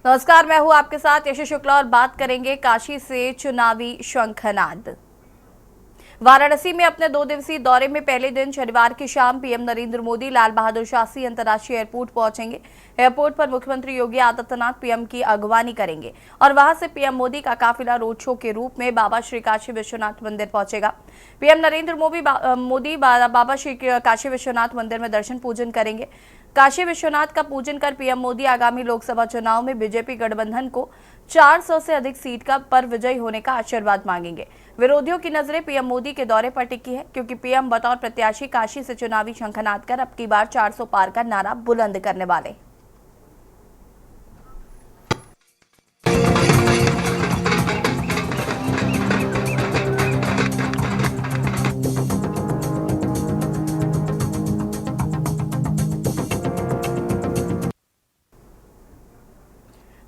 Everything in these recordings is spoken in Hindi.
नमस्कार, मैं हूं आपके साथ यशु शुक्ला और बात करेंगे काशी से चुनावी शंखनाद। वाराणसी में अपने 2 दिवसीय दौरे में पहले दिन शनिवार की शाम पीएम नरेंद्र मोदी लाल बहादुर शास्त्री अंतर्राष्ट्रीय एयरपोर्ट पहुंचेंगे। एयरपोर्ट पर मुख्यमंत्री योगी आदित्यनाथ पीएम की अगवानी करेंगे और वहां से पीएम मोदी का काफिला रोड शो के रूप में बाबा श्री काशी विश्वनाथ मंदिर पहुंचेगा। पीएम नरेंद्र मोदी बाबा श्री काशी विश्वनाथ मंदिर में दर्शन पूजन करेंगे। काशी विश्वनाथ का पूजन कर पीएम मोदी आगामी लोकसभा चुनाव में बीजेपी गठबंधन को 400 से अधिक सीट पर विजयी होने का आशीर्वाद मांगेंगे। विरोधियों की नजरें पीएम मोदी के दौरे पर टिकी है, क्योंकि पीएम बतौर प्रत्याशी काशी से चुनावी शंखनाद कर अब की बार 400 पार का नारा बुलंद करने वाले।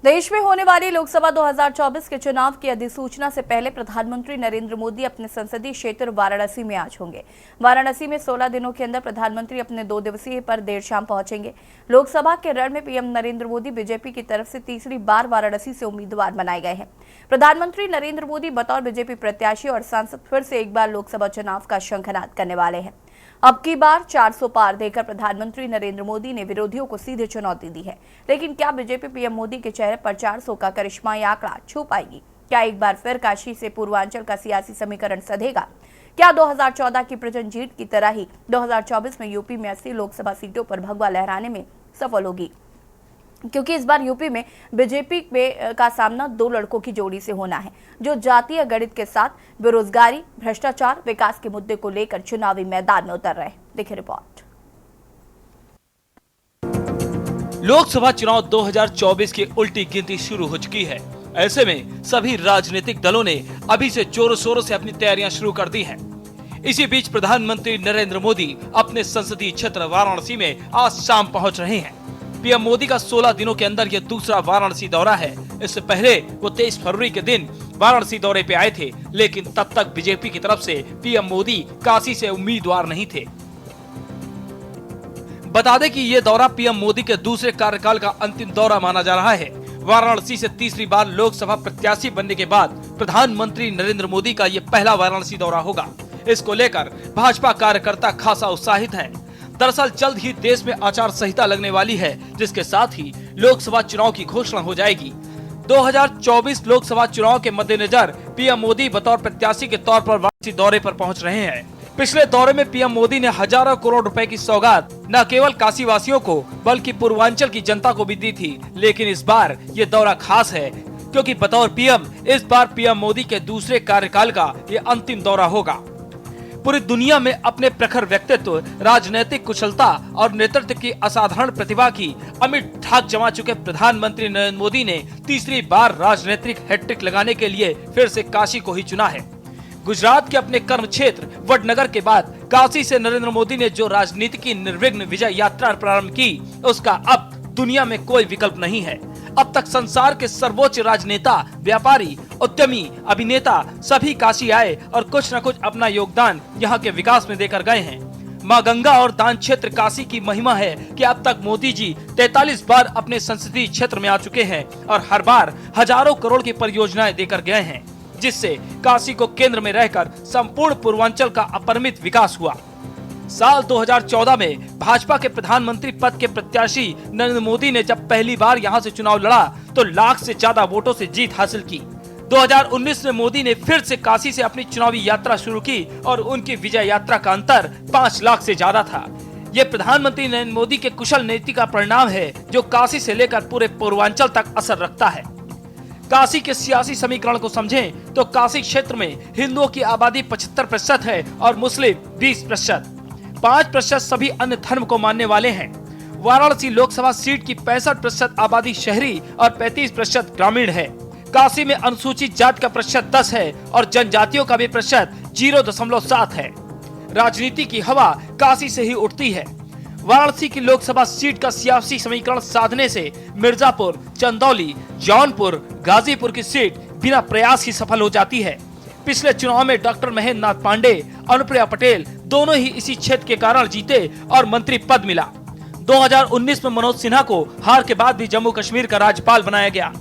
देश में होने वाली लोकसभा 2024 के चुनाव की अधिसूचना से पहले प्रधानमंत्री नरेंद्र मोदी अपने संसदीय क्षेत्र वाराणसी में आज होंगे। वाराणसी में 16 दिनों के अंदर प्रधानमंत्री अपने 2 दिवसीय पर देर शाम पहुंचेंगे। लोकसभा के रण में पीएम नरेंद्र मोदी बीजेपी की तरफ से तीसरी बार वाराणसी से उम्मीदवार बनाए गए हैं। प्रधानमंत्री नरेंद्र मोदी बतौर बीजेपी प्रत्याशी और सांसद फिर से एक बार लोकसभा चुनाव का शंखनाद करने वाले हैं। अब की बार 400 पार देकर प्रधानमंत्री नरेंद्र मोदी ने विरोधियों को सीधे चुनौती दी है। लेकिन क्या बीजेपी पीएम मोदी के चेहरे पर 400 का करिश्माई आंकड़ा छू पाएगी? क्या एक बार फिर काशी से पूर्वांचल का सियासी समीकरण सधेगा? क्या 2014 की प्रचंड जीत की तरह ही 2024 में यूपी में 80 लोकसभा सीटों पर भगवा लहराने में सफल होगी? क्योंकि इस बार यूपी में बीजेपी का सामना 2 लड़कों की जोड़ी से होना है, जो जातीय गणित के साथ बेरोजगारी, भ्रष्टाचार, विकास के मुद्दे को लेकर चुनावी मैदान में उतर रहे। देखिए रिपोर्ट। लोकसभा चुनाव 2024 की उल्टी गिनती शुरू हो चुकी है। ऐसे में सभी राजनीतिक दलों ने अभी से जोरों शोरों से अपनी तैयारियां शुरू कर दी हैं। इसी बीच प्रधानमंत्री नरेंद्र मोदी अपने संसदीय क्षेत्र वाराणसी में आज शाम पहुंच रहे हैं। पीएम मोदी का 16 दिनों के अंदर यह दूसरा वाराणसी दौरा है। इससे पहले वो 23 फरवरी के दिन वाराणसी दौरे पे आए थे, लेकिन तब तक बीजेपी की तरफ से पीएम मोदी काशी से उम्मीदवार नहीं थे। बता दें कि ये दौरा पीएम मोदी के दूसरे कार्यकाल का अंतिम दौरा माना जा रहा है। वाराणसी से तीसरी बार लोकसभा प्रत्याशी बनने के बाद प्रधानमंत्री नरेंद्र मोदी का ये पहला वाराणसी दौरा होगा। इसको लेकर भाजपा कार्यकर्ता खासा उत्साहित है। दरअसल जल्द ही देश में आचार संहिता लगने वाली है, जिसके साथ ही लोकसभा चुनाव की घोषणा हो जाएगी। 2024 लोकसभा चुनाव के मद्देनजर पीएम मोदी बतौर प्रत्याशी के तौर पर वाराणसी दौरे पर पहुंच रहे हैं। पिछले दौरे में पीएम मोदी ने हजारों करोड़ रुपए की सौगात न केवल काशी वासियों को बल्कि पूर्वांचल की जनता को भी दी थी। लेकिन इस बार ये दौरा खास है, क्योंकि बतौर पीएम इस बार पीएम मोदी के दूसरे कार्यकाल का ये अंतिम दौरा होगा। पूरी दुनिया में अपने प्रखर व्यक्तित्व, राजनीतिक कुशलता और नेतृत्व की असाधारण प्रतिभा की अमिट ठाक जमा चुके प्रधानमंत्री नरेंद्र मोदी ने तीसरी बार राजनीतिक हैट्रिक लगाने के लिए फिर से काशी को ही चुना है। गुजरात के अपने कर्म क्षेत्र वडनगर के बाद काशी से नरेंद्र मोदी ने जो राजनीति की निर्विघ्न विजय यात्रा प्रारंभ की, उसका अब दुनिया में कोई विकल्प नहीं है। अब तक संसार के सर्वोच्च राजनेता, व्यापारी, उद्यमी, अभिनेता सभी काशी आए और कुछ न कुछ अपना योगदान यहाँ के विकास में देकर गए हैं। माँ गंगा और दान क्षेत्र काशी की महिमा है कि अब तक मोदी जी 43 बार अपने संसदीय क्षेत्र में आ चुके हैं और हर बार हजारों करोड़ की परियोजनाएं देकर गए हैं, जिससे काशी को केंद्र में रहकर संपूर्ण पूर्वांचल का अपरिमित विकास हुआ। साल 2014 में भाजपा के प्रधानमंत्री पद के प्रत्याशी नरेंद्र मोदी ने जब पहली बार यहां से चुनाव लड़ा तो लाख से ज्यादा वोटों से जीत हासिल की। 2019 में मोदी ने फिर से काशी से अपनी चुनावी यात्रा शुरू की और उनकी विजय यात्रा का अंतर 5 लाख से ज्यादा था। ये प्रधानमंत्री नरेंद्र मोदी के कुशल नीति का परिणाम है, जो काशी से लेकर पूरे पूर्वांचल तक असर रखता है। काशी के सियासी समीकरण को समझें तो काशी क्षेत्र में हिंदुओं की आबादी 75% है और मुस्लिम 20%। 5% सभी अन्य धर्म को मानने वाले हैं। वाराणसी लोकसभा सीट की 65% आबादी शहरी और 35% ग्रामीण है। काशी में अनुसूचित जाति का प्रतिशत 10 है और जनजातियों का भी प्रतिशत 0.7 है। राजनीति की हवा काशी से ही उठती है। वाराणसी की लोकसभा सीट का सियासी समीकरण साधने से मिर्जापुर, चंदौली, जौनपुर, गाजीपुर की सीट बिना प्रयास ही सफल हो जाती है। पिछले चुनाव में डॉक्टर महेंद्र नाथ पांडे, अनुप्रिया पटेल दोनों ही इसी क्षेत्र के कारण जीते और मंत्री पद मिला। 2019 में मनोज सिन्हा को हार के बाद भी जम्मू कश्मीर का राज्यपाल बनाया गया।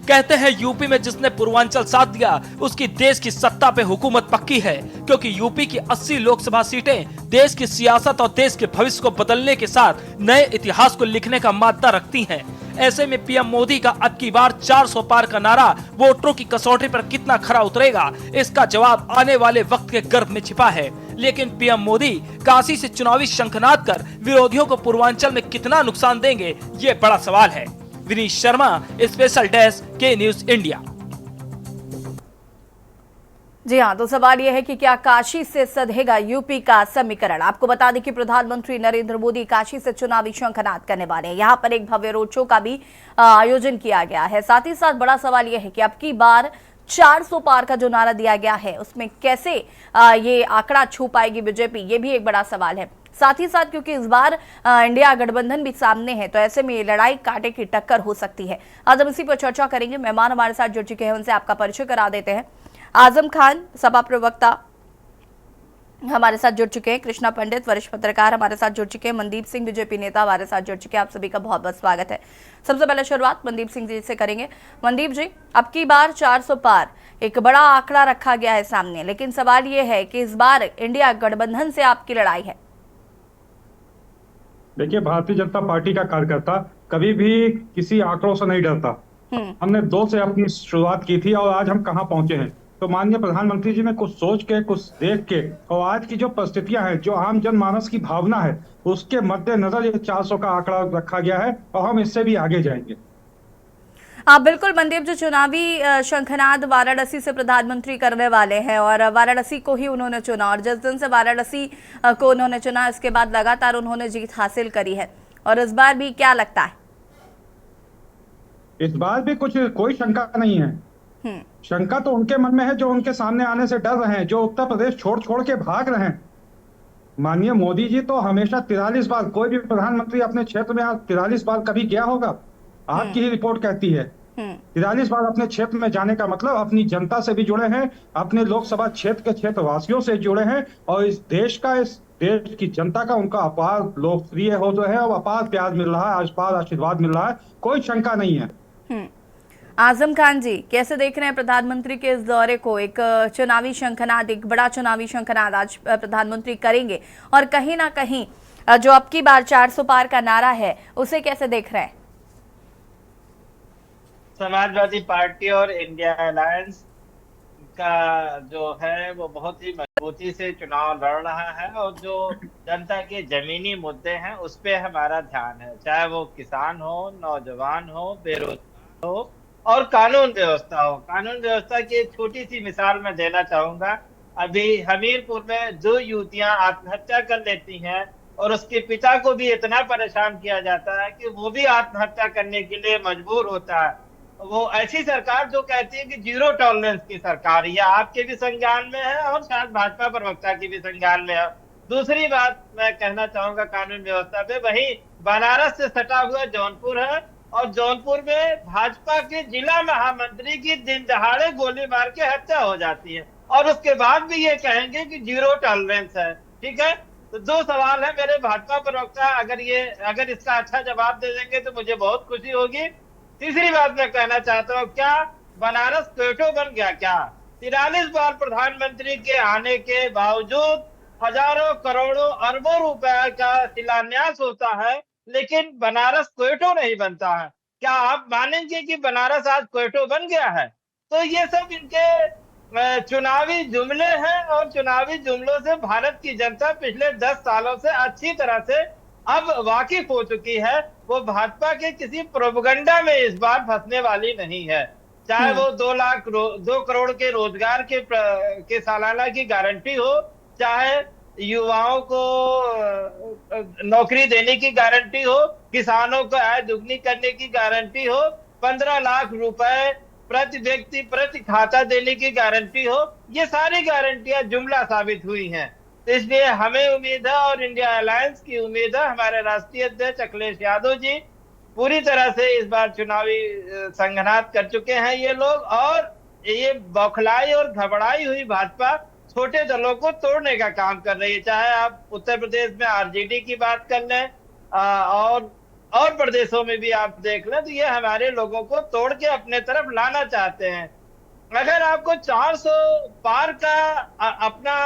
कहते हैं यूपी में जिसने पूर्वांचल साथ दिया उसकी देश की सत्ता पे हुकूमत पक्की है, क्योंकि यूपी की 80 लोकसभा सीटें देश की सियासत और देश के भविष्य को बदलने के साथ नए इतिहास को लिखने का मादा रखती हैं। ऐसे में पीएम मोदी का अब की बार 400 पार का नारा वोटरों की कसौटी पर कितना खरा उतरेगा, इसका जवाब आने वाले वक्त के गर्भ में छिपा है। लेकिन पीएम मोदी काशी से चुनावी शंखनाद कर विरोधियों को पूर्वांचल में कितना नुकसान देंगे, ये बड़ा सवाल है। विनीत शर्मा, स्पेशल डेस्क, के न्यूज इंडिया। जी हाँ, तो सवाल यह है कि क्या काशी से सधेगा यूपी का समीकरण। आपको बता दें कि प्रधानमंत्री नरेंद्र मोदी काशी से चुनावी शंखनाद करने वाले हैं। यहाँ पर एक भव्य रोड शो का भी आयोजन किया गया है। साथ ही साथ बड़ा सवाल यह है कि अब की बार 400 पार का जो नारा दिया गया है उसमें कैसे ये आंकड़ा छू पाएगी बीजेपी, ये भी एक बड़ा सवाल है। साथ ही साथ क्योंकि इस बार इंडिया गठबंधन भी सामने है, तो ऐसे में ये लड़ाई कांटे की टक्कर हो सकती है। आज हम इसी पर चर्चा करेंगे। मेहमान हमारे साथ जुड़ चुके हैं, उनसे आपका परिचय करा देते हैं। आजम खान, सपा प्रवक्ता, हमारे साथ जुड़ चुके हैं। कृष्णा पंडित, वरिष्ठ पत्रकार, हमारे साथ जुड़ चुके हैं। मनदीप सिंह, बीजेपी नेता, हमारे साथ जुड़ चुके हैं। आप सभी का बहुत बहुत स्वागत है। सबसे पहले शुरुआत मनदीप सिंह जी से करेंगे। मनदीप जी, अब की बार 400 पार एक बड़ा आंकड़ा रखा गया है सामने, लेकिन सवाल ये है कि इस बार इंडिया गठबंधन से आपकी लड़ाई है। देखिए, भारतीय जनता पार्टी का कार्यकर्ता कभी भी किसी आंकड़ों से नहीं डरता। हमने 2 से अपनी शुरुआत की थी और आज हम कहां पहुंचे हैं। तो माननीय प्रधानमंत्री जी ने कुछ सोच के, कुछ देख के और आज की जो परिस्थितियां हैं, जो आम जनमानस की भावना है, उसके मद्देनजर ये 400 का आंकड़ा रखा गया है और हम इससे भी आगे जाएंगे। बिल्कुल मनदीप जी, चुनावी शंखनाद वाराणसी से प्रधानमंत्री करने वाले हैं और वाराणसी को ही उन्होंने चुना, और जिस दिन से वाराणसी को उन्होंने चुना इसके बाद लगातार उन्होंने जीत हासिल करी है। और इस बार भी क्या लगता है? इस बार भी कोई शंका नहीं है। शंका तो उनके मन में है जो उनके सामने आने से डर रहे हैं, जो उत्तर प्रदेश छोड़ छोड़ के भाग रहे हैं। माननीय मोदी जी तो हमेशा 43 बार, कोई भी प्रधानमंत्री अपने क्षेत्र में 43 बार कभी गया होगा? आपकी ही रिपोर्ट कहती है 43 बार अपने क्षेत्र में जाने का मतलब अपनी जनता से भी जुड़े हैं, अपने लोकसभा क्षेत्र के क्षेत्रवासियों से जुड़े हैं और इस देश की जनता का उनका अपार लोकप्रिय हो जो है और अपार प्यार मिल रहा है, अपार आशीर्वाद मिल रहा है, कोई शंका नहीं है। आजम खान जी, कैसे देख रहे हैं प्रधानमंत्री के इस दौरे को? एक चुनावी शंखनाद, एक बड़ा चुनावी शंखनाद आज प्रधानमंत्री करेंगे और कहीं ना कहीं जो अब की बार 400 पार का नारा है उसे कैसे देख रहे हैं? समाजवादी पार्टी और इंडिया अलायंस का जो है वो बहुत ही मजबूती से चुनाव लड़ रहा है और जो जनता के जमीनी मुद्दे हैं उस पे हमारा ध्यान है, चाहे वो किसान हो, नौजवान हो, बेरोजगार हो और कानून व्यवस्था हो। कानून व्यवस्था की एक छोटी सी मिसाल मैं देना चाहूंगा। अभी हमीरपुर में 2 युवतियां आत्महत्या कर लेती हैं और उसके पिता को भी इतना परेशान किया जाता है कि वो भी आत्महत्या करने के लिए मजबूर होता है। वो ऐसी सरकार जो कहती है कि 0 टॉलरेंस की सरकार, यह आपके भी संज्ञान में है और शायद भाजपा प्रवक्ता की भी संज्ञान में है। दूसरी बात मैं कहना चाहूंगा कानून व्यवस्था पे, वही बनारस से सटा हुआ जौनपुर है और जौनपुर में भाजपा के जिला महामंत्री की दिन दहाड़े गोली मार के हत्या हो जाती है और उसके बाद भी ये कहेंगे कि 0 टॉलरेंस है। ठीक है, तो 2 सवाल है मेरे भाजपा प्रवक्ता, अगर इसका अच्छा जवाब दे देंगे तो मुझे बहुत खुशी होगी। तीसरी बात मैं कहना चाहता हूँ, क्या बनारस क्वेटो बन गया? क्या 43 बार प्रधानमंत्री के आने के बावजूद हजारों करोड़ों अरबों रुपए का शिलान्यास होता है लेकिन बनारस क्वेटो नहीं बनता है? क्या आप मानेंगे कि बनारस आज क्वेटो बन गया है? तो ये सब इनके चुनावी जुमले हैं और चुनावी जुमलों से भारत की जनता पिछले 10 सालों से अच्छी तरह से अब वाकिफ हो चुकी है। वो भाजपा के किसी प्रोपगंडा में इस बार फंसने वाली नहीं है, चाहे वो 2 करोड़ के रोजगार के सालाना की गारंटी हो, चाहे युवाओं को नौकरी देने की गारंटी हो, किसानों को आय दुगनी करने की गारंटी हो, 15 लाख रुपए प्रति व्यक्ति प्रति खाता देने की गारंटी हो। ये सारी गारंटियां जुमला साबित हुई हैं। तो इसलिए हमें उम्मीद है और इंडिया अलायंस की उम्मीद है, हमारे राष्ट्रीय अध्यक्ष अखिलेश यादव जी पूरी तरह से इस बार चुनावी संघनाद कर चुके हैं ये लोग, और ये बौखलाई और घबराई हुई भाजपा छोटे दलों को तोड़ने का काम कर रही है। चाहे आप उत्तर प्रदेश में आरजेडी की बात कर लें, और प्रदेशों में भी आप देख लें तो ये हमारे लोगों को तोड़ के अपने तरफ लाना चाहते हैं। अगर आपको 400 पार का अपना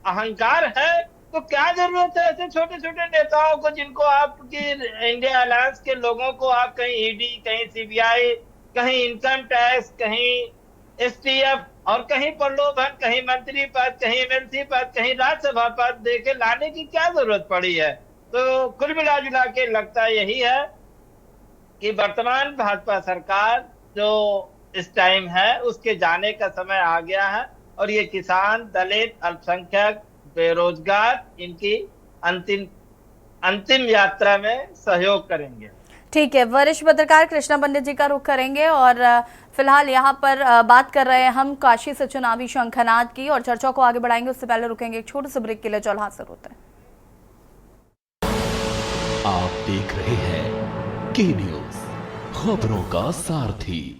अहंकार है तो क्या जरूरत है ऐसे छोटे छोटे नेताओं को, जिनको आपकी इंडिया अलायंस के लोगों को आप कहीं ईडी, कहीं सीबीआई, कहीं इनकम टैक्स, कहीं एसटीएफ और कहीं प्रलोभन, कहीं मंत्री पद, कहीं एमएलसी पद, कहीं राज्यसभा पद देके लाने की क्या जरूरत पड़ी है। तो कुल मिला जुला के लगता यही है कि वर्तमान भाजपा सरकार जो इस टाइम है उसके जाने का समय आ गया है और ये किसान, दलित, अल्पसंख्यक, बेरोजगार इनकी अंतिम यात्रा में सहयोग करेंगे। ठीक है, वरिष्ठ पत्रकार कृष्णा पंडित जी का रुख करेंगे और फिलहाल यहाँ पर बात कर रहे हैं हम काशी से चुनावी शंखनाद की और चर्चा को आगे बढ़ाएंगे। उससे पहले रुकेंगे एक छोटे से ब्रेक के लिए। चल हाजिर होते हैं। आप देख रहे हैं के न्यूज, खबरों का सारथी।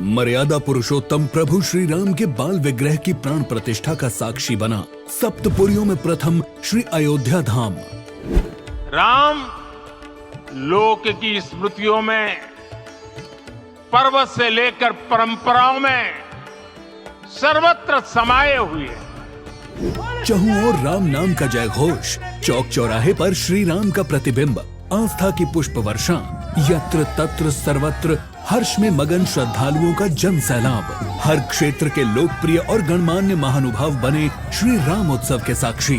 मर्यादा पुरुषोत्तम प्रभु श्री राम के बाल विग्रह की प्राण प्रतिष्ठा का साक्षी बना सप्तपुरियों में प्रथम श्री अयोध्या धाम। राम लोक की स्मृतियों में, पर्वत से लेकर परंपराओं में सर्वत्र समाये हुए हैं। चहुं ओर राम नाम का जय घोष, चौक चौराहे पर श्री राम का प्रतिबिंब, आस्था की पुष्प वर्षा, यत्र तत्र सर्वत्र हर्ष में मगन श्रद्धालुओं का जन सैलाब। हर क्षेत्र के लोकप्रिय और गणमान्य महानुभाव बने श्री राम उत्सव के साक्षी।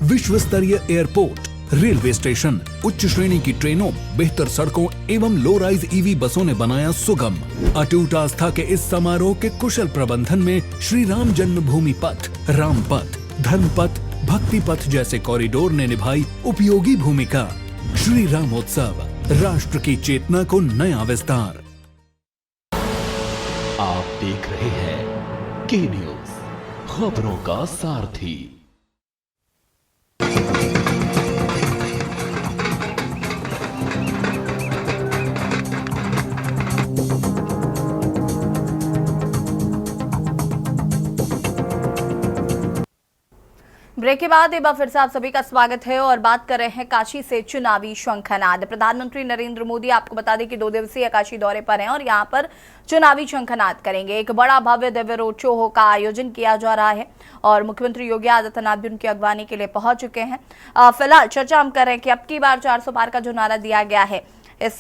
विश्व स्तरीय एयरपोर्ट, रेलवे स्टेशन, उच्च श्रेणी की ट्रेनों, बेहतर सड़कों एवं लो राइज ईवी बसों ने बनाया सुगम। अटूट आस्था के इस समारोह के कुशल प्रबंधन में श्री राम जन्मभूमि पथ, राम पथ, धर्म पथ, भक्ति पथ जैसे कॉरिडोर ने निभाई उपयोगी भूमिका। श्री राम उत्सव, राष्ट्र की चेतना को नया विस्तार। आप देख रहे हैं के न्यूज, खबरों का सारथी। ब्रेक के बाद एक बार फिर से आप सभी का स्वागत है और बात कर रहे हैं काशी से चुनावी शंखनाद। प्रधानमंत्री नरेंद्र मोदी आपको बता दें कि 2 दिवसीय काशी दौरे पर हैं और यहां पर चुनावी शंखनाद करेंगे। एक बड़ा भव्य दिव्य रोड शो का आयोजन किया जा रहा है और मुख्यमंत्री योगी आदित्यनाथ भी उनकी अगवानी के लिए पहुंच चुके हैं। फिलहाल चर्चा हम कर रहे हैं कि अब की बार 400 पार का जो नारा दिया गया है, इस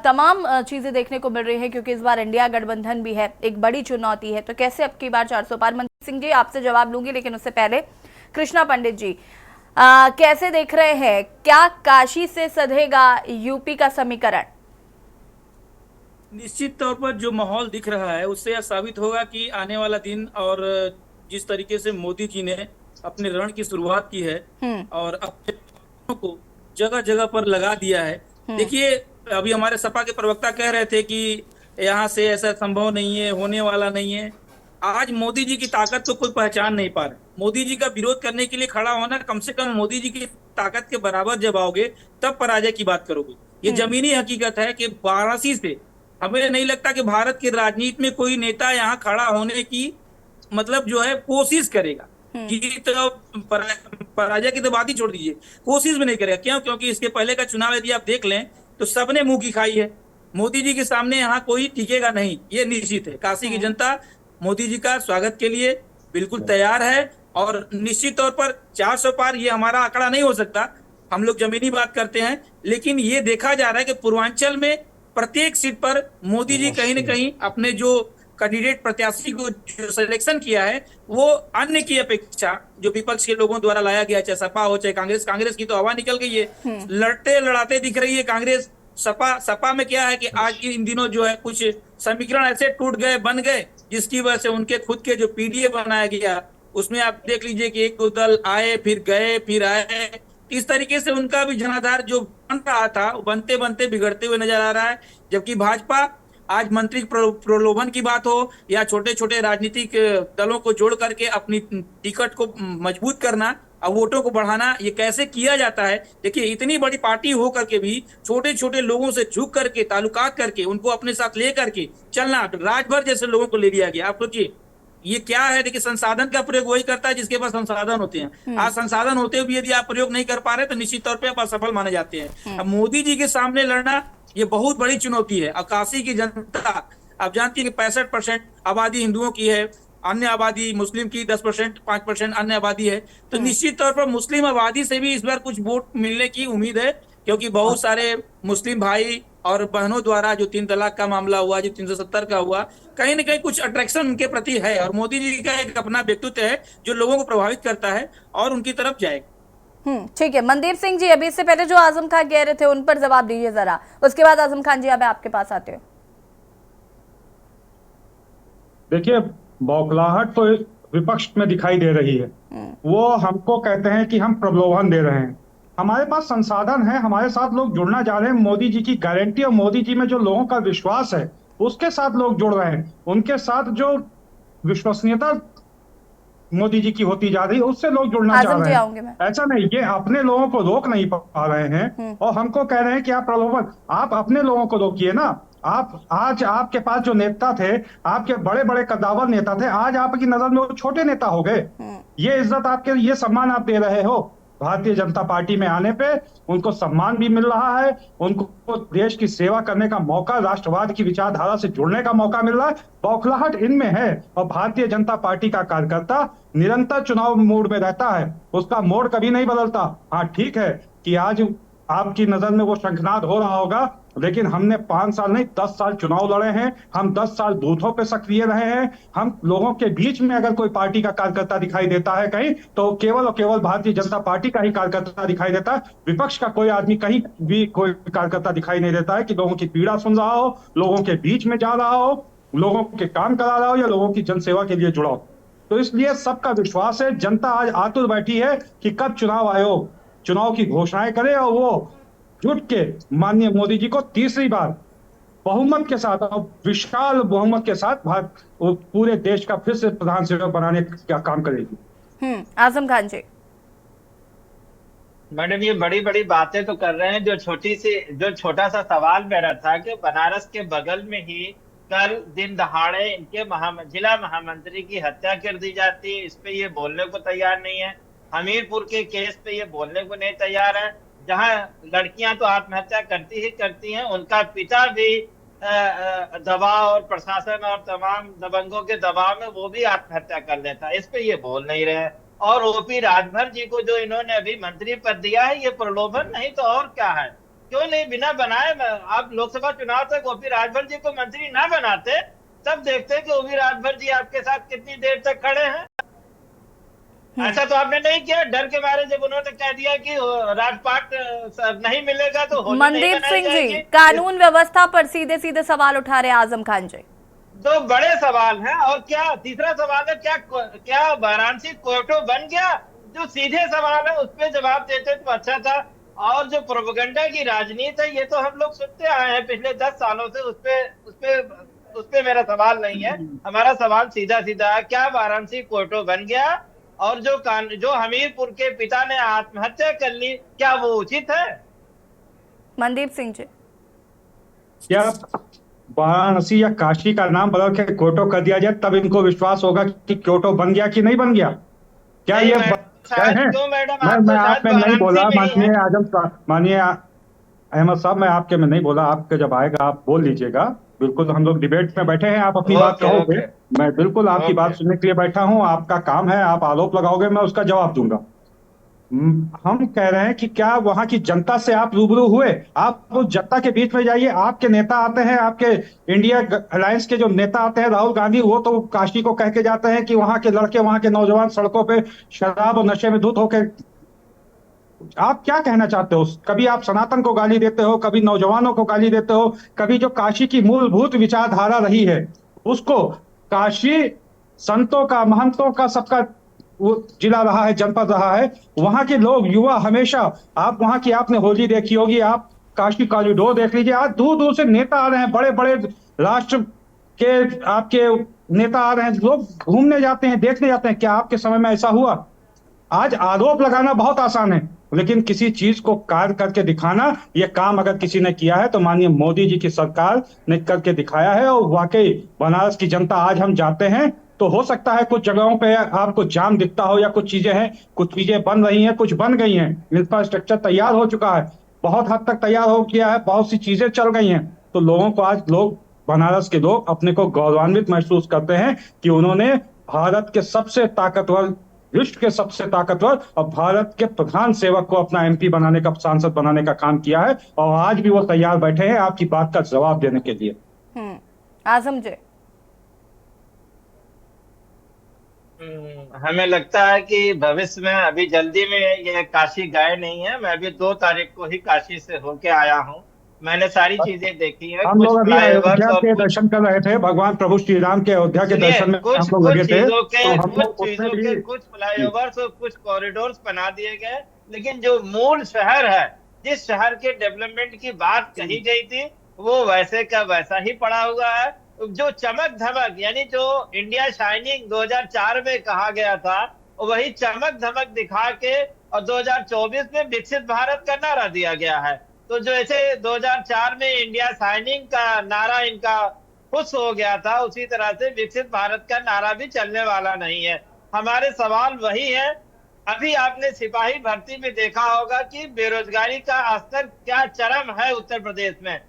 तमाम चीजें देखने को मिल रही है क्योंकि इस बार इंडिया गठबंधन भी है, एक बड़ी चुनौती है। तो कैसे अब की बार 400 पार? मनदीप सिंह जी आपसे जवाब लूंगी, लेकिन उससे पहले कृष्णा पंडित जी कैसे देख रहे हैं, क्या काशी से सधेगा यूपी का समीकरण? निश्चित तौर पर जो माहौल दिख रहा है उससे यह साबित होगा कि आने वाला दिन और जिस तरीके से मोदी जी ने अपने रण की शुरुआत की है और अपने को जगह जगह पर लगा दिया है। देखिए, अभी हमारे सपा के प्रवक्ता कह रहे थे कि यहाँ से ऐसा संभव नहीं है, होने वाला नहीं है। आज मोदी जी की ताकत तो कोई पहचान नहीं पा रहा। मोदी जी का विरोध करने के लिए खड़ा होना, कम से कम मोदी जी की ताकत के बराबर जब आओगे तब पराजय की बात करोगे। ये जमीनी हकीकत है कि वाराणसी से हमें नहीं लगता कि भारत की राजनीति में कोई नेता यहाँ खड़ा होने की मतलब जो है कोशिश करेगा। जीत पराजय की तो बात ही छोड़ दीजिए, कोशिश भी नहीं करेगा। क्यों? क्योंकि इसके पहले का चुनाव यदि आप देख लें तो सबने मुंह की खाई है। मोदी जी के सामने यहाँ कोई टिकेगा नहीं, ये निश्चित है। काशी की जनता मोदी जी का स्वागत के लिए बिल्कुल तैयार है और निश्चित तौर पर 400 पार ये हमारा आंकड़ा नहीं हो सकता, हम लोग जमीनी बात करते हैं, लेकिन ये देखा जा रहा है कि पूर्वांचल में प्रत्येक सीट पर मोदी जी कहीं न कहीं अपने जो कैंडिडेट प्रत्याशी को जो सिलेक्शन किया है वो अन्य की अपेक्षा जो विपक्ष के लोगों द्वारा लाया गया, चाहे सपा हो चाहे कांग्रेस की तो हवा निकल गई है, लड़ते लड़ाते दिख रही है कांग्रेस। सपा में क्या है कि आज इन दिनों जो है कुछ समीकरण ऐसे टूट गए, बन गए, जिसकी वजह से उनके खुद के जो पीडीए बनाया गया उसमें आप देख लीजिए कि एक दो दल आए फिर गए फिर आए। इस तरीके से उनका भी जनाधार जो बन रहा था बनते बनते बिगड़ते हुए नजर आ रहा है। जबकि भाजपा आज मंत्री प्रलोभन की बात हो या छोटे छोटे राजनीतिक दलों को जोड़ करके अपनी टिकट को मजबूत करना और वोटों को बढ़ाना, ये कैसे किया जाता है। देखिए, इतनी बड़ी पार्टी हो करके भी छोटे छोटे लोगों से झुक करके ताल्लुकात करके उनको अपने साथ ले करके चलना, राजभर जैसे लोगों को ले लिया गया। आप सोचिए, ये क्या है, देखिए संसाधन का प्रयोग वही करता है जिसके पास संसाधन होते हैं। आज संसाधन होते हुए भी यदि आप प्रयोग नहीं कर पा रहे तो निश्चित तौर पे आप असफल माने जाते हैं। अब मोदी जी के सामने लड़ना ये बहुत बड़ी चुनौती है। अब काशी की जनता आप जानती है कि 65% आबादी हिंदुओं की है, अन्य आबादी मुस्लिम की 10%, 5% अन्य आबादी है। तो निश्चित तौर पर मुस्लिम आबादी से भी इस बार कुछ वोट मिलने की उम्मीद है, क्योंकि बहुत सारे मुस्लिम भाई और बहनों द्वारा जो 3 तलाक का मामला हुआ, जो 370 का हुआ, कहीं ना कहीं कुछ अट्रैक्शन उनके प्रति है। और मोदी जी का एक अपना व्यक्तित्व है जो लोगों को प्रभावित करता है और उनकी तरफ जाएगा। ठीक है मनदीप सिंह जी, अभी इससे पहले जो आजम खान कह रहे थे उन पर जवाब दीजिए जरा, उसके बाद आजम खान जी अब आपके पास आते हो। देखिए, बौखलाहट तो विपक्ष में दिखाई दे रही है। वो हमको कहते हैं कि हम प्रलोभन दे रहे हैं। हमारे पास संसाधन है, हमारे साथ लोग जुड़ना चाह रहे हैं। मोदी जी की गारंटी और मोदी जी में जो लोगों का विश्वास है उसके साथ लोग जुड़ रहे हैं। उनके साथ जो विश्वसनीयता मोदी जी की होती जा रही है उससे लोग जुड़ना चाह रहे हैं। ऐसा नहीं, ये अपने लोगों को रोक नहीं पा रहे हैं और हमको कह रहे हैं कि आप प्रलोभन, आप अपने लोगों को रोकिए ना। आप आज आपके पास जो नेता थे, आपके बड़े बड़े कद्दावर नेता थे, आज आपकी नजर में वो छोटे नेता हो गए। ये इज्जत आपके, ये सम्मान आप दे रहे हो। भारतीय जनता पार्टी में आने पे उनको सम्मान भी मिल रहा है, उनको देश की सेवा करने का मौका, राष्ट्रवाद की विचारधारा से जुड़ने का मौका मिल रहा है। बौखलाहट इनमें है और भारतीय जनता पार्टी का कार्यकर्ता निरंतर चुनाव मोड में रहता है, उसका मोड कभी नहीं बदलता। हाँ ठीक है कि आज आपकी नजर में वो शंखनाद हो रहा होगा, लेकिन हमने 5 साल नहीं 10 साल चुनाव लड़े हैं। हम 10 साल बूथों पे सक्रिय रहे हैं। हम लोगों के बीच में अगर कोई पार्टी का कार्यकर्ता दिखाई देता है कहीं, तो केवल और केवल भारतीय जनता पार्टी का ही कार्यकर्ता दिखाई देता है। विपक्ष का कोई आदमी कहीं भी कोई कार्यकर्ता दिखाई नहीं देता है कि लोगों की पीड़ा सुन रहा हो, लोगों के बीच में जा रहा हो, लोगों के काम करा रहा हो या लोगों की जनसेवा के लिए जुड़ा हो। तो इसलिए सबका विश्वास है, जनता आज आतुर बैठी है कि कब चुनाव आयोग चुनाव की घोषणाएं करे और वो जुट के माननीय मोदी जी को तीसरी बार बहुमत के साथ और विशाल बहुमत के साथ पूरे देश का फिर से प्रधान सेवक बनाने का काम करेगी। आजम खान जी, मैडम ये बड़ी बड़ी बातें तो कर रहे हैं। जो छोटा सा सवाल मेरा था कि बनारस के बगल में ही कल दिन दहाड़े इनके जिला महामंत्री की हत्या कर दी जाती है, इस पे ये बोलने को तैयार नहीं है। हमीरपुर के केस पे ये बोलने को नहीं तैयार है, जहां लड़कियां तो आत्महत्या करती हैं, उनका पिता भी दबाव और प्रशासन और तमाम दबंगों के दबाव में वो भी आत्महत्या कर लेता है। इस पे ये बोल नहीं रहे। और ओपी राजभर जी को जो इन्होंने अभी मंत्री पद दिया है, ये प्रलोभन नहीं तो और क्या है? क्यों नहीं बिना बनाए आप लोकसभा चुनाव तक ओपी राजभर जी को मंत्री ना बनाते, तब देखते कि ओपी राजभर जी आपके साथ कितनी देर तक खड़े हैं। ऐसा तो आपने नहीं किया। डर के मारे जब उन्होंने कह दिया कि राजपाट नहीं मिलेगा तो मनदीप सिंह जी, कानून व्यवस्था पर सीधे सीधे सवाल उठा रहे आजम खान जी। दो बड़े सवाल हैं। और क्या तीसरा सवाल है, क्या वाराणसी कोर्टो बन गया? जो सीधे सवाल है उस पर जवाब देते तो अच्छा था। और जो प्रोपेगेंडा की राजनीति है, ये तो हम लोग सुनते आए हैं पिछले 10 सालों से। उस पे मेरा सवाल नहीं है। हमारा सवाल सीधा सीधा है, क्या वाराणसी कोर्टो बन गया? और जो हमीरपुर के पिता ने आत्महत्या कर ली, क्या वो उचित है? मनदीप सिंह जी, क्या वाराणसी या काशी का नाम बदल के क्योटो कर दिया जाए तब इनको विश्वास होगा कि क्योटो बन गया कि नहीं बन गया? क्या ये है? मैं आप में नहीं बोला, माननीय अहमद साहब, मैं आपके में नहीं बोला। आपके जब आएगा आप बोल लीजिएगा। बिल्कुल, हम लोग डिबेट में बैठे हैं, आप अपनी बात कहोगे, मैं बिल्कुल आपकी बात सुनने के लिए बैठा हूं। आपका काम है, आप आरोप लगाओगे, मैं उसका जवाब दूंगा। हम कह रहे हैं कि क्या वहां की जनता से आप रूबरू हुए? आप उस जनता के बीच में जाइए। आपके नेता आते हैं, आपके इंडिया अलायंस के जो नेता आते हैं, राहुल गांधी, वो तो काशी को कह के जाते हैं कि वहां के लड़के, वहां के नौजवान सड़कों पे शराब और नशे में धुत होकर। आप क्या कहना चाहते हो? कभी आप सनातन को गाली देते हो, कभी नौजवानों को गाली देते हो, कभी जो काशी की मूलभूत विचारधारा रही है उसको, काशी संतों का, महंतों का, सबका वो जिला रहा है, जनपद रहा है। वहां के लोग, युवा, हमेशा आप वहां की, आपने होली देखी होगी, आप काशी कॉरिडोर देख लीजिए। आज दूर दूर से नेता आ रहे हैं, बड़े बड़े राष्ट्र के आपके नेता आ रहे हैं, लोग घूमने जाते हैं, देखने जाते हैं। क्या आपके समय में ऐसा हुआ? आज आरोप लगाना बहुत आसान है, लेकिन किसी चीज को कार्य करके दिखाना, ये काम अगर किसी ने किया है तो माननीय मोदी जी की सरकार ने करके दिखाया है। और वाकई बनारस की जनता, आज हम जाते हैं तो हो सकता है कुछ जगहों पे आपको जाम दिखता हो या कुछ चीजें हैं, कुछ चीजें बन रही हैं, कुछ बन गई हैं, इंफ्रास्ट्रक्चर तैयार हो चुका है, बहुत हद तक तैयार हो गया है, बहुत सी चीजें चल गई हैं। तो लोगों को आज लोग, बनारस के लोग अपने को गौरवान्वित महसूस करते हैं कि उन्होंने भारत के सबसे ताकतवर, विश्व के सबसे ताकतवर और भारत के प्रधान सेवक को अपना एमपी बनाने का, सांसद बनाने का काम किया है, और आज भी वो तैयार बैठे हैं आपकी बात का जवाब देने के लिए। आजम जी, हमें लगता है कि भविष्य में, अभी जल्दी में ये काशी गए नहीं है। मैं अभी 2 तारीख को ही काशी से होके आया हूँ। मैंने सारी चीजें देखी है। हम कुछ लोग अभी फ्लाईओवर्स अयोध्या और के कुछ, दर्शन कर रहे थे, भगवान प्रभु श्री राम के अयोध्या के सुनिए, दर्शन में कुछ हम लोग कुछ लगे थे, चीजों के तो हम कुछ लोग उसमें चीजों के भी। कुछ फ्लाईओवर्स और कुछ कॉरिडोर्स बना दिए गए, लेकिन जो मूल शहर है, जिस शहर के डेवलपमेंट की बात कही गई थी, वो वैसे का वैसा ही पड़ा हुआ है। जो चमक धमक, यानी जो इंडिया शाइनिंग 2004 में कहा गया था, वही चमक धमक दिखा के और 2024 में विकसित भारत का नारा दिया गया है। तो जो ऐसे 2004 में इंडिया शाइनिंग का नारा इनका खुश हो गया था, उसी तरह से विकसित भारत का नारा भी चलने वाला नहीं है। हमारे सवाल वही है। अभी आपने सिपाही भर्ती में देखा होगा कि बेरोजगारी का स्तर क्या चरम है उत्तर प्रदेश में।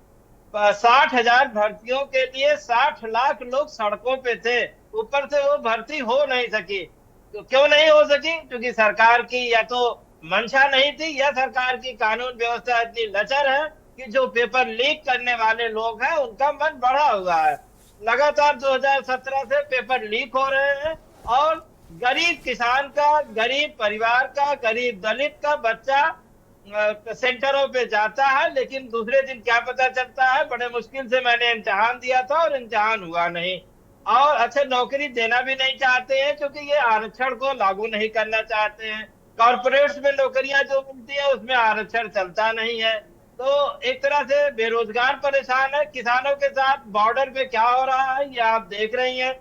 60,000 भर्तियों के लिए 60 लाख लोग सड़कों पे थे, ऊपर से वो भर्ती हो नहीं सकी। तो क्यों नहीं हो सकी? क्योंकि सरकार की या तो मंशा नहीं थी, या सरकार की कानून व्यवस्था इतनी लचर है कि जो पेपर लीक करने वाले लोग हैं उनका मन बढ़ा हुआ है। लगातार 2017 से पेपर लीक हो रहे हैं, और गरीब किसान का, गरीब परिवार का, गरीब दलित का बच्चा सेंटरों पे जाता है, लेकिन दूसरे दिन क्या पता चलता है, बड़े मुश्किल से मैंने इम्तिहान दिया था और इम्तिहान हुआ नहीं। और अच्छा, नौकरी देना भी नहीं चाहते हैं क्योंकि ये आरक्षण को लागू नहीं करना चाहते हैं। कॉर्पोरेट्स में नौकरियां जो मिलती है उसमें आरक्षण चलता नहीं है। तो एक तरह से बेरोजगार परेशान है। किसानों के साथ बॉर्डर पे क्या हो रहा है ये आप देख रही हैं।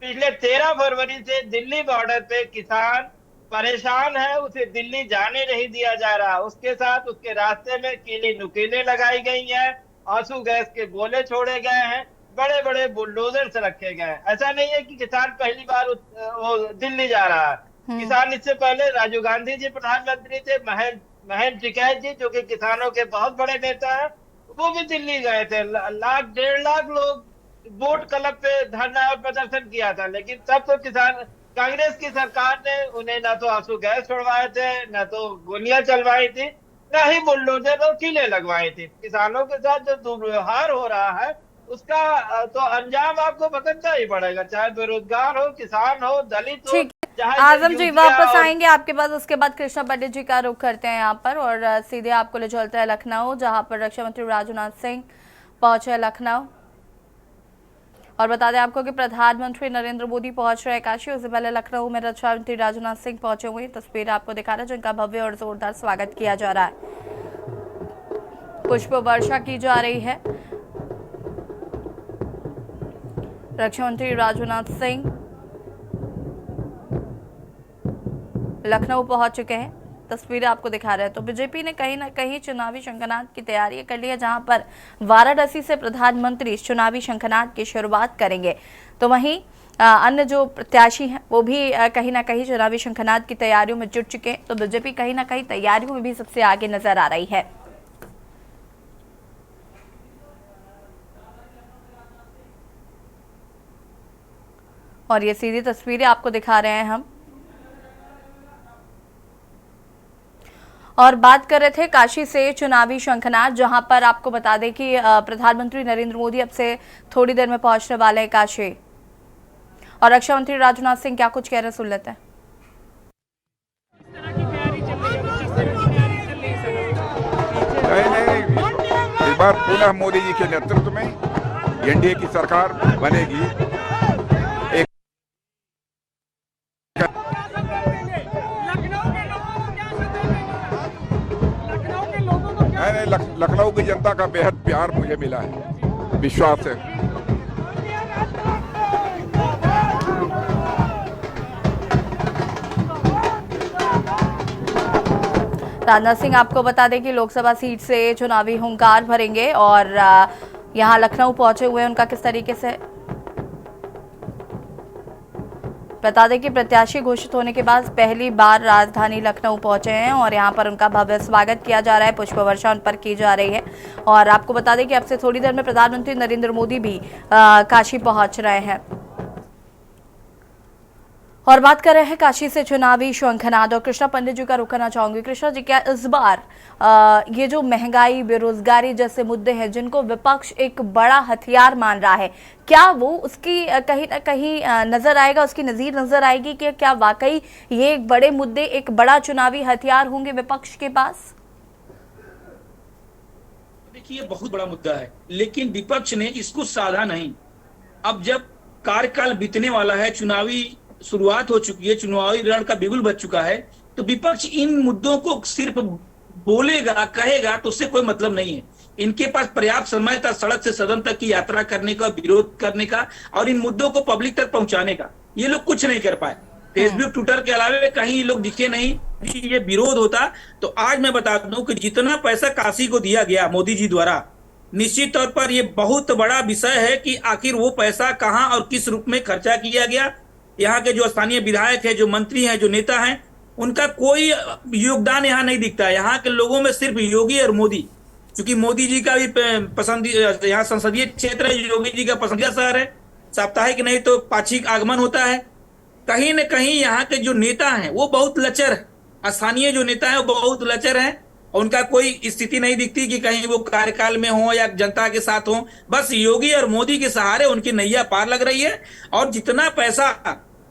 पिछले 13 फरवरी से दिल्ली बॉर्डर पे किसान परेशान है, उसे दिल्ली जाने नहीं दिया जा रहा। उसके साथ उसके रास्ते में कीली नुकीलें लगाई गई हैं, आंसू गैस के गोले छोड़े गए हैं, बड़े बड़े बुलडोजर्स रखे गए हैं। ऐसा नहीं है कि किसान पहली बार वो दिल्ली जा रहा है। किसान इससे पहले राजीव गांधी जी प्रधानमंत्री थे, महेंद्र टिकैत जी जो कि किसानों के बहुत बड़े नेता हैं, वो भी दिल्ली गए थे। 1.5 लाख लोग वोट क्लब पे धरना और प्रदर्शन किया था, लेकिन तब तो किसान, कांग्रेस की सरकार ने उन्हें ना तो आंसू गैस छोड़वाए थे, ना तो गोलियां चलवाई थी, ना ही बुलडोजर और कीले लगवाई थी। किसानों के साथ जो दुर्व्यवहार हो रहा है उसका तो अंजाम आपको भुगतना ही पड़ेगा, चाहे बेरोजगार हो, किसान हो, दलित हो। आजम जी वापस आएंगे आपके पास, उसके बाद कृष्णा पंडित जी का रुख करते हैं यहाँ पर, और सीधे आपको ले चलते हैं लखनऊ, जहाँ पर रक्षा मंत्री राजनाथ सिंह पहुंचे लखनऊ। और बता दें आपको कि प्रधानमंत्री नरेंद्र मोदी पहुंच रहे काशी, उससे पहले लखनऊ में रक्षा मंत्री राजनाथ सिंह पहुंचे हुए। तस्वीर आपको दिखा रहे हैं जिनका भव्य और जोरदार स्वागत किया जा रहा है, पुष्प वर्षा की जा रही है। रक्षा मंत्री राजनाथ सिंह लखनऊ पहुंच चुके हैं, तस्वीरें आपको दिखा रहे हैं। तो बीजेपी ने कहीं ना कहीं चुनावी शंखनाद की तैयारी कर ली है, जहां पर वाराणसी से प्रधानमंत्री चुनावी शंखनाद की शुरुआत करेंगे। तो वहीं अन्य जो प्रत्याशी हैं वो भी कहीं ना कहीं चुनावी शंखनाद की तैयारियों में जुट चुके हैं। तो बीजेपी कहीं ना कहीं तैयारियों में भी सबसे आगे नजर आ रही है। और ये सीधी तस्वीरें आपको दिखा रहे हैं हम। और बात कर रहे थे काशी से चुनावी शंखनाद, जहां पर आपको बता दें कि प्रधानमंत्री नरेंद्र मोदी अब से थोड़ी देर में पहुंचने वाले हैं काशी। और रक्षा मंत्री राजनाथ सिंह क्या कुछ कह रहे हैं, सुन लेते हैं। नहीं, इस बार पुनः मोदी जी के नेतृत्व में एनडीए की सरकार बनेगी। लखनऊ की जनता का बेहद प्यार मुझे मिला है, विश्वास है। राजनाथ सिंह आपको बता दें कि लोकसभा सीट से चुनावी हुंकार भरेंगे, और यहां लखनऊ पहुंचे हुए उनका किस तरीके से बता दें कि प्रत्याशी घोषित होने के बाद पहली बार राजधानी लखनऊ पहुंचे हैं और यहां पर उनका भव्य स्वागत किया जा रहा है, पुष्प वर्षा उन पर की जा रही है। और आपको बता दें कि अब से थोड़ी देर में प्रधानमंत्री नरेंद्र मोदी भी काशी पहुंच रहे हैं। और बात कर रहे हैं काशी से चुनावी शंखनाद, और कृष्णा पंडित जी का रुख करना चाहूंगी। कृष्णा जी, क्या इस बार ये जो महंगाई, बेरोजगारी जैसे मुद्दे हैं जिनको विपक्ष एक बड़ा हथियार मान रहा है, क्या वो उसकी कहीं ना कहीं नजर आएगा, उसकी नजीर नजर आएगी कि क्या वाकई ये एक बड़े मुद्दे, एक बड़ा चुनावी हथियार होंगे विपक्ष के पास? देखिए, बहुत बड़ा मुद्दा है, लेकिन विपक्ष ने इसको साधा नहीं। अब जब कार्यकाल बीतने वाला है, चुनावी शुरुआत हो चुकी है, चुनावी रण का बिगुल बज चुका है, तो विपक्ष इन मुद्दों को सिर्फ बोलेगा, कहेगा तो उससे कोई मतलब नहीं है। इनके पास पर्याप्त समय था सड़क से सदन तक की यात्रा करने का, विरोध करने का और इन मुद्दों को पब्लिक तक पहुंचाने का। ये लोग कुछ नहीं कर पाए। फेसबुक, ट्विटर के अलावा कहीं लोग दिखे नहीं कि ये विरोध होता। तो आज मैं बता दूं कि जितना पैसा काशी को दिया गया मोदी जी द्वारा, निश्चित तौर पर ये बहुत बड़ा विषय है कि आखिर वो पैसा कहां और किस रूप में खर्चा किया गया। यहाँ के जो स्थानीय विधायक है, जो मंत्री हैं, जो नेता हैं, उनका कोई योगदान यहाँ नहीं दिखता है। यहाँ के लोगों में सिर्फ योगी और मोदी, क्योंकि मोदी जी का भी पसंदीदा यहाँ संसदीय क्षेत्र है, योगी जी का पसंदीदा शहर है, साप्ताहिक नहीं तो पाक्षिक आगमन होता है। कहीं न कहीं यहाँ के जो नेता हैं वो बहुत लचर है, स्थानीय जो नेता है वो बहुत लचर है, और उनका कोई स्थिति नहीं दिखती कि कहीं वो कार्यकाल में हो या जनता के साथ हो। बस योगी और मोदी के सहारे उनकी नैया पार लग रही है। और जितना पैसा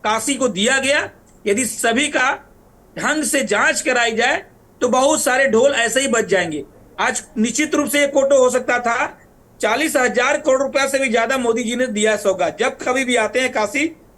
काशी को दिया गया, यदि सभी का ढंग से जांच कराई जाए तो बहुत सारे ढोल ऐसे ही बज जाएंगे। आज निश्चित रूप से एक कोटो हो सकता था 40,000 करोड़ रुपया से भी ज्यादा मोदी जी ने दिया सौगात। जब कभी भी आते हैं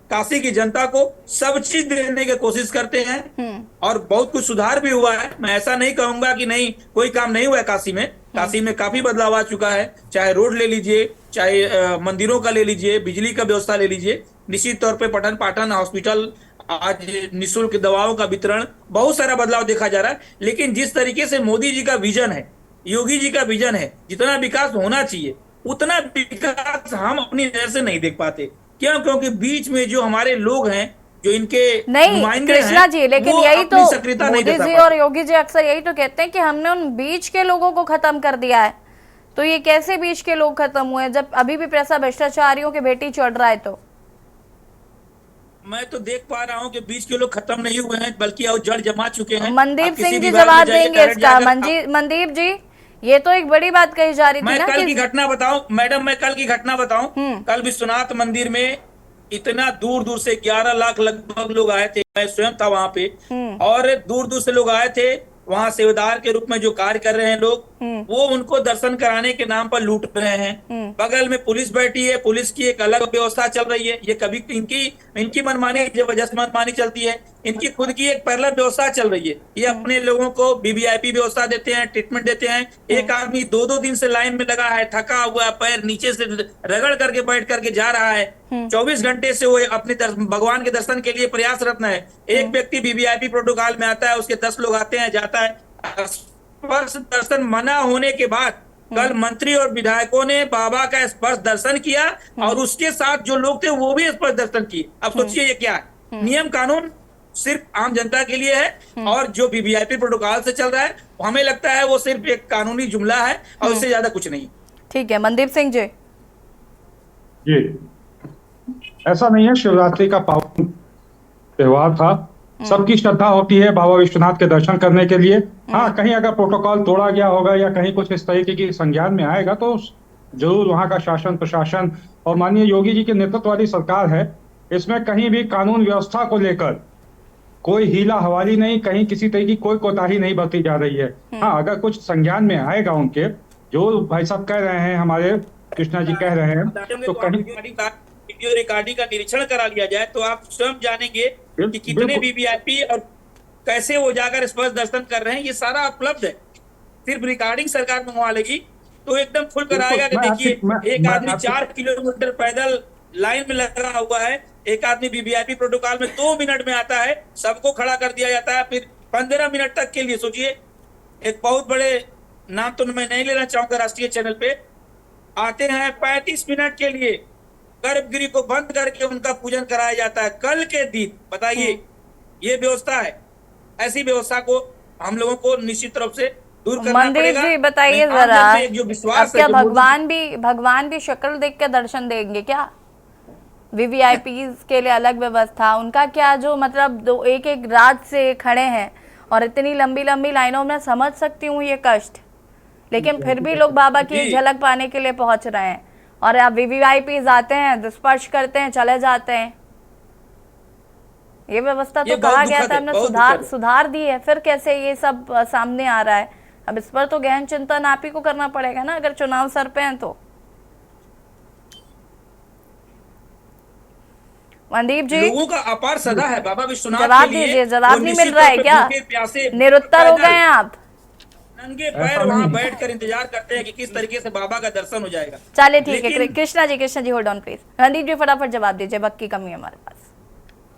काशी की जनता को सब चीज देने की कोशिश करते हैं, और बहुत कुछ सुधार भी हुआ है। मैं ऐसा नहीं कहूंगा कि नहीं, कोई काम नहीं हुआ है काशी में। काशी में काफी बदलाव आ चुका है, चाहे रोड ले लीजिए, चाहे मंदिरों का ले लीजिए, बिजली का व्यवस्था ले लीजिए। निश्चित तौर पे पठन पाठन हॉस्पिटल, आज निःशुल्क दवाओं का वितरण, बहुत सारा बदलाव देखा जा रहा है। लेकिन जिस तरीके से मोदी जी का विजन है, योगी जी का विजन है, जितना विकास होना चाहिए उतना विकास हम अपनी नजर से नहीं देख पाते। क्यों? क्योंकि बीच में जो हमारे लोग हैं, जो इनके नहीं कृष्णा जी, लेकिन यही तो मोदी जी और योगी जी अक्सर यही तो कहते हैं कि हमने उन बीच के लोगों को खत्म कर दिया है। तो ये कैसे बीच के लोग खत्म हुए जब अभी भी पैसा भ्रष्टाचारियों के बेटी चढ़ रहा है? तो मैं तो देख पा रहा हूँ कि बीच के लोग खत्म नहीं हुए हैं, बल्कि और जड़ जमा चुके हैं। मनदीप सिंह जी जवाब देंगे इसका। मनदीप जी, ये तो एक बड़ी बात कही जा रही थी ना। मैं कल की घटना बताऊं मैडम, मैं कल की घटना बताऊं। कल विश्वनाथ मंदिर में इतना दूर दूर से 11 लाख लगभग लोग आए थे। मैं स्वयं था वहां पे, और दूर दूर से लोग आए थे। वहां सेवादार के रूप में जो कार्य कर रहे हैं लोग, वो उनको दर्शन कराने के नाम पर लूट रहे हैं। बगल में पुलिस बैठी है, पुलिस की एक अलग व्यवस्था चल रही है। ये कभी इनकी मनमानी, जबरदस्त मनमानी चलती है। इनकी खुद की एक पैरेलल व्यवस्था चल रही है। ये अपने लोगों को वीवीआईपी व्यवस्था देते हैं, ट्रीटमेंट देते हैं। एक आदमी 2-2 दिन से लाइन में लगा है, थका हुआ, पैर नीचे से रगड़ करके बैठ करके जा रहा है। 24 घंटे से वो अपने भगवान के दर्शन के लिए प्रयासरत है। एक व्यक्ति वीवीआईपी प्रोटोकॉल में आता है, उसके 10 लोग आते हैं, जाता है। स्पर्श दर्शन मना होने के बाद कल मंत्री और विधायकों ने बाबा का स्पर्श दर्शन किया, और उसके साथ जो लोग थे वो भी स्पर्श दर्शन किए। अब सोचिए ये क्या है? नियम कानून सिर्फ आम जनता के लिए है, और जो वीवीआईपी प्रोटोकॉल से चल रहा है हमें लगता है वो सिर्फ एक कानूनी जुमला है, और उससे ज्यादा कुछ नहीं। ठीक है मनदीप सिंह जी। जी, ऐसा नहीं है। शिवरात्रि का पावन त्योहार था, सबकी श्रद्धा होती है बाबा विश्वनाथ के दर्शन करने के लिए। हाँ, कहीं अगर प्रोटोकॉल तोड़ा गया होगा या कहीं कुछ इस तरीके की संज्ञान में आएगा तो जरूर वहां का शासन प्रशासन और माननीय योगी जी के नेतृत्व वाली सरकार है, इसमें कहीं भी कानून व्यवस्था को लेकर कोई हीला हवाली नहीं, कहीं किसी तरह की कोई कोताही नहीं बरती जा रही है। हाँ, अगर कुछ संज्ञान में आएगा उनके, जो भाई साहब कह रहे हैं, हमारे कृष्णा जी कह रहे हैं, तो कहीं वीडियो रिकॉर्डिंग का निरीक्षण करा लिया जाए तो आप स्वयं जानेंगे कि कितने वीवीआईपी और कैसे वो जाकर स्पर्श दर्शन कर रहे हैं। ये सारा उपलब्ध है। सिर्फ रिकॉर्डिंग सरकार मंगवा लेगी तो एकदम फुल कराएगा कि देखिए एक आदमी 4 किलोमीटर पैदल लाइन में लगा हुआ है, एक आदमी वीवीआईपी प्रोटोकॉल में 2 मिनट में आता है, सबको खड़ा कर दिया जाता है, फिर 15 मिनट तक के लिए। सोचिए, एक बहुत बड़े नाम तो मैं नहीं लेना चाहूंगा राष्ट्रीय चैनल पे, आते हैं 35 मिनट के लिए, गर्भगृह को बंद करके उनका पूजन कराया जाता है। कल के दिन बताइए, ये व्यवस्था है। ऐसी व्यवस्था को हम लोगों को निश्चित रूप से दूर करना मनदीप पड़ेगा। जी बताइए नहीं, जरा, आम जन से जो विश्वास अब क्या है जो भगवान भी शक्ल देख के दर्शन देंगे क्या? वीवीआईपीज के लिए अलग व्यवस्था, उनका क्या जो मतलब दो एक एक रात से खड़े हैं और इतनी लंबी लंबी लाइनों में, समझ सकती हूँ ये कष्ट, लेकिन फिर भी लोग बाबा की एक झलक पाने के लिए पहुंच रहे हैं और आप वीवीआईपीज आते हैं, स्पर्श करते हैं, चले जाते हैं। ये व्यवस्था तो कहा गया था हमने सुधार दी है, फिर कैसे ये सब सामने आ रहा है? अब इस पर तो गहन चिंतन आप ही को करना पड़ेगा ना, अगर चुनाव सर पे हैं तो। मनदीप जी, लोगों का अपार श्रद्धा है बाबा विश्वनाथ जवाब के लिए। दीजिए, जवाब वो नहीं निश्चित मिल रहा है तौर पे क्या? भूखे प्यासे निरुत्तर हो गए हैं आप। नंगे पैर वहां बैठकर इंतजार करते हैं कि किस तरीके से बाबा का दर्शन हो जाएगा। चलिए ठीक है, Krishna ji hold on please. Randeep जी फटाफट जवाब दीजिए, वक्त की कमी है हमारे पास।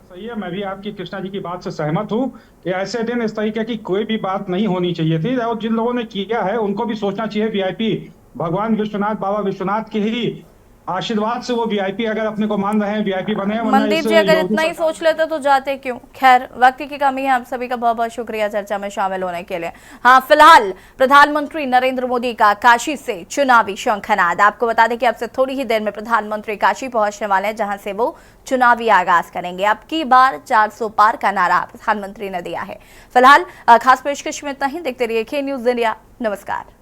सही है, मैं भी आपकी कृष्णा जी की बात से सहमत हूँ कि ऐसे दिन इस तरीके की कोई भी बात नहीं होनी चाहिए थी, और जिन लोगों ने किया है उनको भी सोचना चाहिए वीआईपी भगवान विश्वनाथ, बाबा विश्वनाथ के ही आशीर्वाद से वो वीआईपी अगर अपने को मान रहे हैं, वीआईपी बने हैं। मनदीप जी अगर इतना ही सोच लेते तो जाते क्यों? खैर, वक्त की कमी है। आप सभी का बहुत बहुत शुक्रिया चर्चा में शामिल होने के लिए। हाँ, फिलहाल प्रधानमंत्री नरेंद्र मोदी का काशी से चुनावी शंखनाद। आपको बता दें कि अब से थोड़ी ही देर में प्रधानमंत्री काशी पहुंचने वाले हैं, जहां से वो चुनावी आगाज करेंगे। अब की बार 400 पार का नारा प्रधानमंत्री ने दिया है। फिलहाल खास पेशकश में इतना ही। देखते रहिए के न्यूज़ इंडिया। नमस्कार।